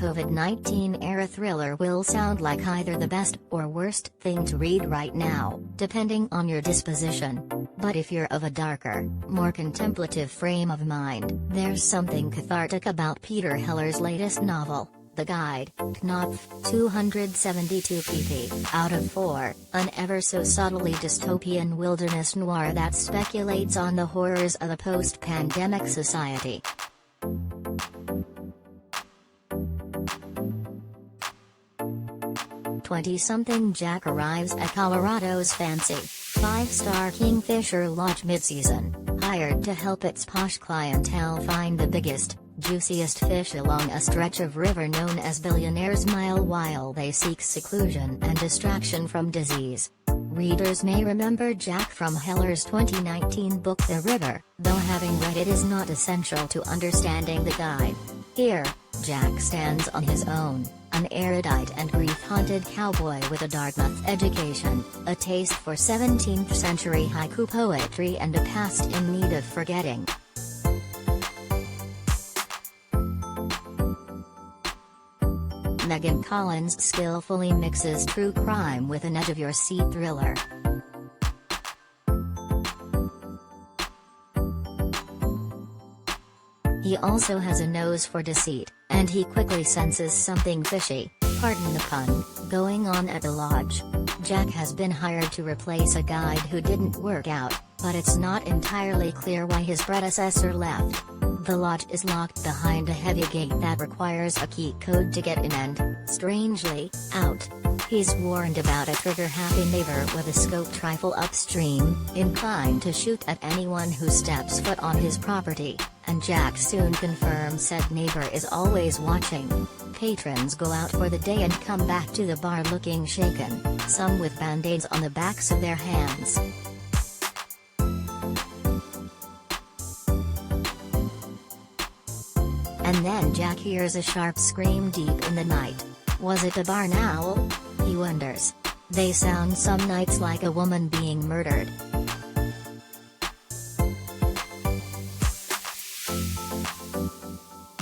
COVID-19 era thriller will sound like either the best or worst thing to read right now, depending on your disposition. But if you're of a darker, more contemplative frame of mind, there's something cathartic about Peter Heller's latest novel, The Guide, Knopf, 272 pp. Out of 4, an ever-so-subtly dystopian wilderness noir that speculates on the horrors of a post-pandemic society. Twenty-something Jack arrives at Colorado's fancy, 5-star Kingfisher Lodge mid-season, hired to help its posh clientele find the biggest, juiciest fish along a stretch of river known as Billionaire's Mile while they seek seclusion and distraction from disease. Readers may remember Jack from Heller's 2019 book The River, though having read it is not essential to understanding the guide. Here, Jack stands on his own, an erudite and grief-haunted cowboy with a Dartmouth education, a taste for 17th-century haiku poetry and a past in need of forgetting. Megan Collins skillfully mixes true crime with an edge-of-your-seat thriller. He also has a nose for deceit, and he quickly senses something fishy, pardon the pun, going on at the lodge. Jack has been hired to replace a guide who didn't work out, but it's not entirely clear why his predecessor left. The lodge is locked behind a heavy gate that requires a key code to get in and, strangely, out. He's warned about a trigger-happy neighbor with a scoped rifle upstream, inclined to shoot at anyone who steps foot on his property, and Jack soon confirms said neighbor is always watching. Patrons go out for the day and come back to the bar looking shaken, some with band-aids on the backs of their hands. And then Jack hears a sharp scream deep in the night. Was it a barn owl? He wonders. They sound some nights like a woman being murdered.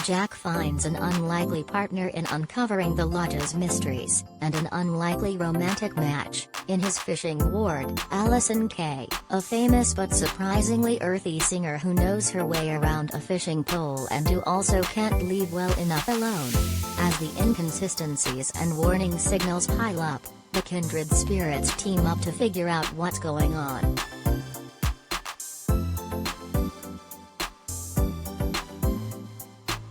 Jack finds an unlikely partner in uncovering the lodge's mysteries, and an unlikely romantic match, in his fishing ward, Allison Kay, a famous but surprisingly earthy singer who knows her way around a fishing pole and who also can't leave well enough alone. As the inconsistencies and warning signals pile up, the kindred spirits team up to figure out what's going on.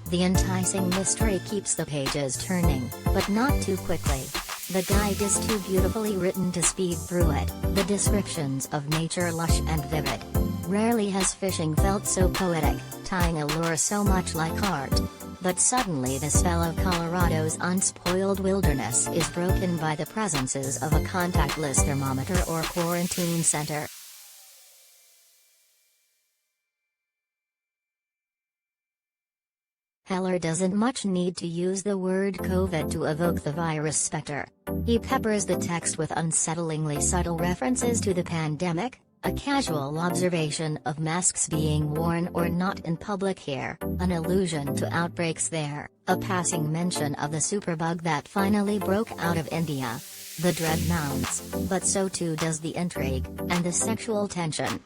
The enticing mystery keeps the pages turning, but not too quickly. The guide is too beautifully written to speed through it, the descriptions of nature lush and vivid. Rarely has fishing felt so poetic, tying a lure so much like art. But suddenly the spell of Colorado's unspoiled wilderness is broken by the presences of a contactless thermometer or quarantine center. Heller doesn't much need to use the word COVID to evoke the virus specter. He peppers the text with unsettlingly subtle references to the pandemic, a casual observation of masks being worn or not in public here, an allusion to outbreaks there, a passing mention of the superbug that finally broke out of India. The dread mounts, but so too does the intrigue, and the sexual tension.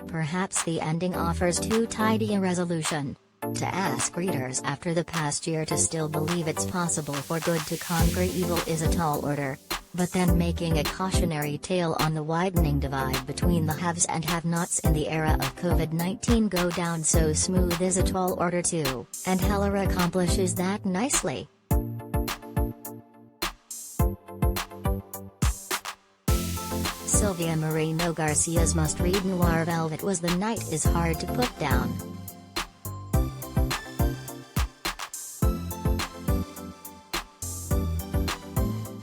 Perhaps the ending offers too tidy a resolution. To ask readers after the past year to still believe it's possible for good to conquer evil is a tall order. But then making a cautionary tale on the widening divide between the haves and have-nots in the era of COVID-19 go down so smooth is a tall order too, and Heller accomplishes that nicely. Silvia Moreno Garcia's must-read noir Velvet Was the Night is hard to put down.